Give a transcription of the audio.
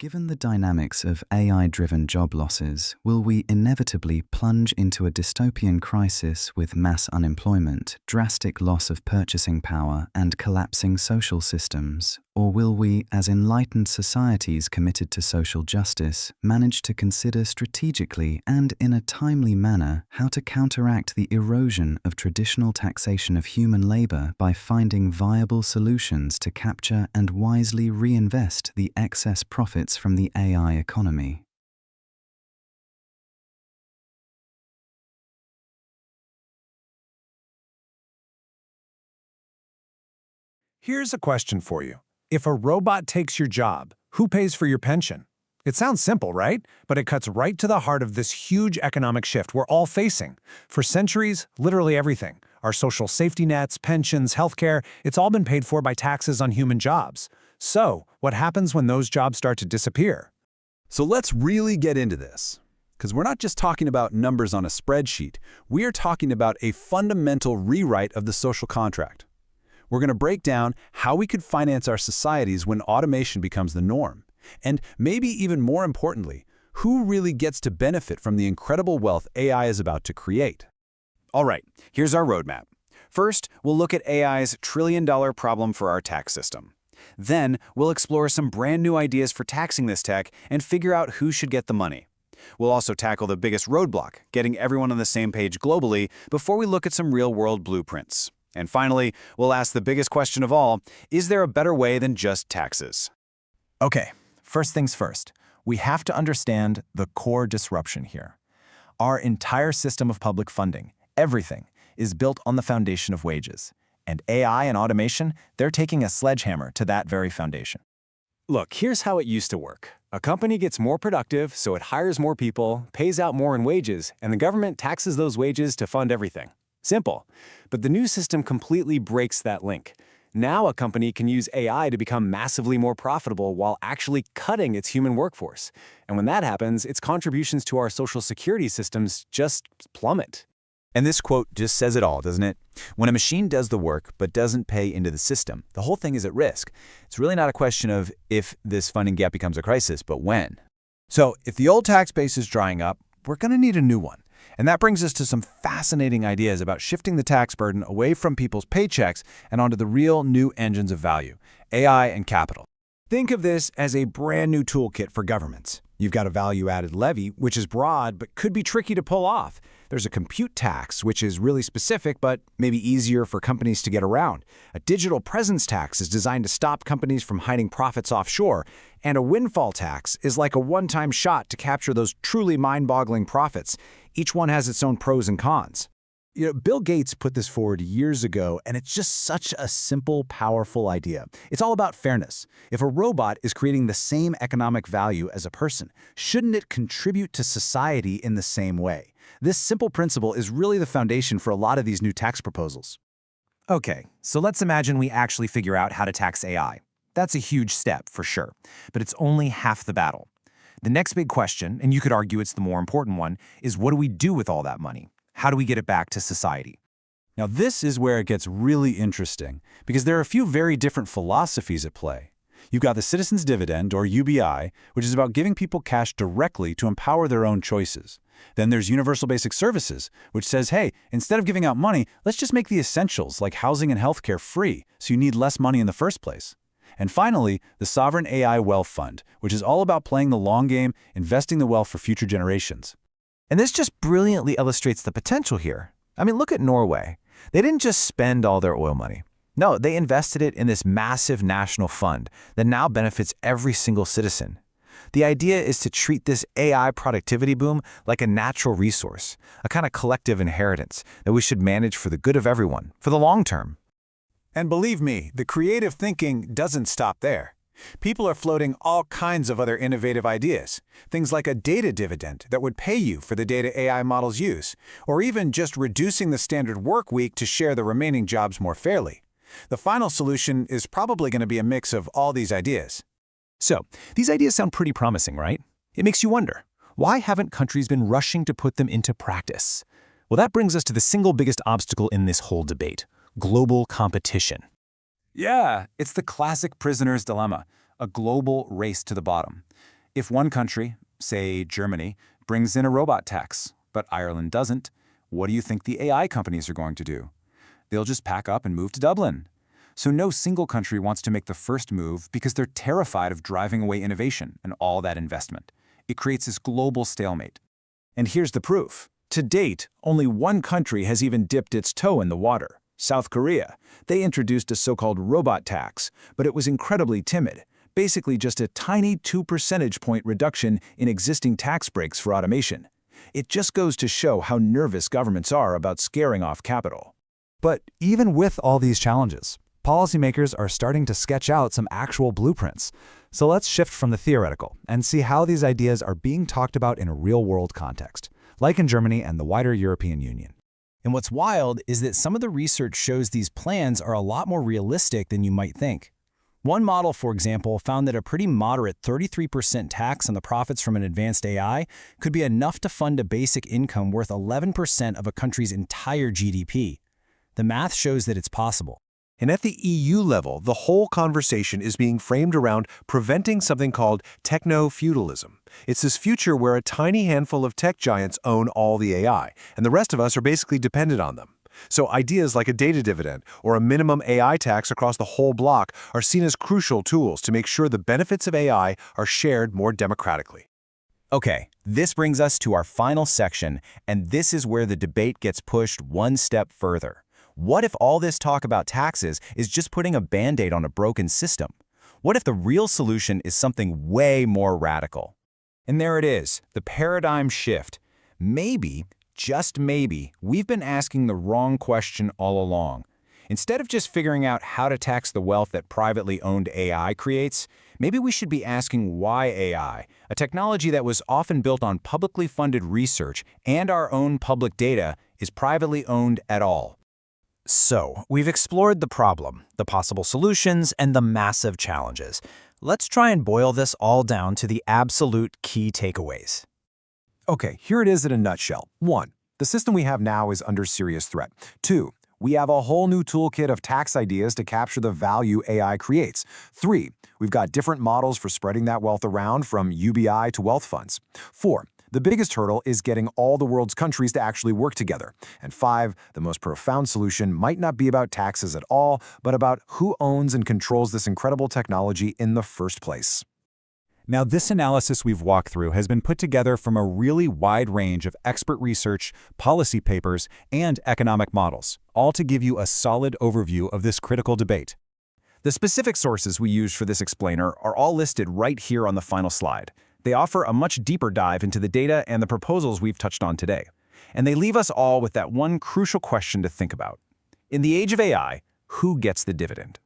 Given the dynamics of AI-driven job losses, will we inevitably plunge into a dystopian crisis with mass unemployment, drastic loss of purchasing power, and collapsing social systems? Or will we, as enlightened societies committed to social justice, manage to consider strategically and in a timely manner how to counteract the erosion of traditional taxation of human labor by finding viable solutions to capture and wisely reinvest the excess profits from the AI economy? Here's a question for you. If a robot takes your job, who pays for your pension? It sounds simple, right? But it cuts right to the heart of this huge economic shift we're all facing. For centuries, literally everything, our social safety nets, pensions, healthcare, it's all been paid for by taxes on human jobs. So, what happens when those jobs start to disappear? So let's really get into this. Because we're not just talking about numbers on a spreadsheet. We are talking about a fundamental rewrite of the social contract. We're going to break down how we could finance our societies when automation becomes the norm. And maybe even more importantly, who really gets to benefit from the incredible wealth AI is about to create. All right, here's our roadmap. First, we'll look at AI's trillion-dollar problem for our tax system. Then, we'll explore some brand new ideas for taxing this tech and figure out who should get the money. We'll also tackle the biggest roadblock, getting everyone on the same page globally, before we look at some real-world blueprints. And finally, we'll ask the biggest question of all, is there a better way than just taxes? Okay, first things first. We have to understand the core disruption here. Our entire system of public funding, everything, is built on the foundation of wages. And AI and automation, they're taking a sledgehammer to that very foundation. Look, here's how it used to work. A company gets more productive, so it hires more people, pays out more in wages, and the government taxes those wages to fund everything. Simple. But the new system completely breaks that link. Now a company can use AI to become massively more profitable while actually cutting its human workforce. And when that happens, its contributions to our social security systems just plummet. And this quote just says it all, doesn't it? When a machine does the work but doesn't pay into the system, the whole thing is at risk. It's really not a question of if this funding gap becomes a crisis, but when. So if the old tax base is drying up, we're going to need a new one. And that brings us to some fascinating ideas about shifting the tax burden away from people's paychecks and onto the real new engines of value, AI and capital. Think of this as a brand new toolkit for governments. You've got a value-added levy, which is broad but could be tricky to pull off. There's a compute tax, which is really specific but maybe easier for companies to get around. A digital presence tax is designed to stop companies from hiding profits offshore. And a windfall tax is like a one-time shot to capture those truly mind-boggling profits. Each one has its own pros and cons. Bill Gates put this forward years ago, and it's just such a simple, powerful idea. It's all about fairness. If a robot is creating the same economic value as a person, shouldn't it contribute to society in the same way? This simple principle is really the foundation for a lot of these new tax proposals. Okay, so let's imagine we actually figure out how to tax AI. That's a huge step, for sure, but it's only half the battle. The next big question, and you could argue it's the more important one, is what do we do with all that money? How do we get it back to society? Now this is where it gets really interesting, because there are a few very different philosophies at play. You've got the Citizens Dividend, or UBI, which is about giving people cash directly to empower their own choices. Then there's Universal Basic Services, which says, hey, instead of giving out money, let's just make the essentials like housing and healthcare free, so you need less money in the first place. And finally, the Sovereign AI Wealth Fund, which is all about playing the long game, investing the wealth for future generations. And this just brilliantly illustrates the potential here. I mean, look at Norway. They didn't just spend all their oil money. No, they invested it in this massive national fund that now benefits every single citizen. The idea is to treat this AI productivity boom like a natural resource, a kind of collective inheritance that we should manage for the good of everyone, for the long term. And believe me, the creative thinking doesn't stop there. People are floating all kinds of other innovative ideas. Things like a data dividend that would pay you for the data AI models use, or even just reducing the standard work week to share the remaining jobs more fairly. The final solution is probably going to be a mix of all these ideas. So, these ideas sound pretty promising, right? It makes you wonder, why haven't countries been rushing to put them into practice? Well, that brings us to the single biggest obstacle in this whole debate: global competition. Yeah, it's the classic prisoner's dilemma, a global race to the bottom. If one country, say Germany, brings in a robot tax, but Ireland doesn't, what do you think the AI companies are going to do? They'll just pack up and move to Dublin. So no single country wants to make the first move because they're terrified of driving away innovation and all that investment. It creates this global stalemate. And here's the proof. To date, only one country has even dipped its toe in the water: South Korea. They introduced a so-called robot tax, but it was incredibly timid. Basically just a tiny 2 percentage point reduction in existing tax breaks for automation. It just goes to show how nervous governments are about scaring off capital. But even with all these challenges, policymakers are starting to sketch out some actual blueprints. So let's shift from the theoretical and see how these ideas are being talked about in a real-world context, like in Germany and the wider European Union. And what's wild is that some of the research shows these plans are a lot more realistic than you might think. One model, for example, found that a pretty moderate 33% tax on the profits from an advanced AI could be enough to fund a basic income worth 11% of a country's entire GDP. The math shows that it's possible. And at the EU level, the whole conversation is being framed around preventing something called techno-feudalism. It's this future where a tiny handful of tech giants own all the AI, and the rest of us are basically dependent on them. So ideas like a data dividend or a minimum AI tax across the whole block are seen as crucial tools to make sure the benefits of AI are shared more democratically. Okay, this brings us to our final section, and this is where the debate gets pushed one step further. What if all this talk about taxes is just putting a Band-Aid on a broken system? What if the real solution is something way more radical? And there it is, the paradigm shift. Maybe, just maybe, we've been asking the wrong question all along. Instead of just figuring out how to tax the wealth that privately owned AI creates, maybe we should be asking why AI, a technology that was often built on publicly funded research and our own public data, is privately owned at all. So, we've explored the problem, the possible solutions, and the massive challenges. Let's try and boil this all down to the absolute key takeaways. Okay, here it is in a nutshell. 1. The system we have now is under serious threat. 2. We have a whole new toolkit of tax ideas to capture the value AI creates. 3. We've got different models for spreading that wealth around, from UBI to wealth funds. 4. The biggest hurdle is getting all the world's countries to actually work together. And 5. The most profound solution might not be about taxes at all, but about who owns and controls this incredible technology in the first place. Now, this analysis we've walked through has been put together from a really wide range of expert research, policy papers, and economic models, all to give you a solid overview of this critical debate. The specific sources we used for this explainer are all listed right here on the final slide. They offer a much deeper dive into the data and the proposals we've touched on today. And they leave us all with that one crucial question to think about. In the age of AI, who gets the dividend?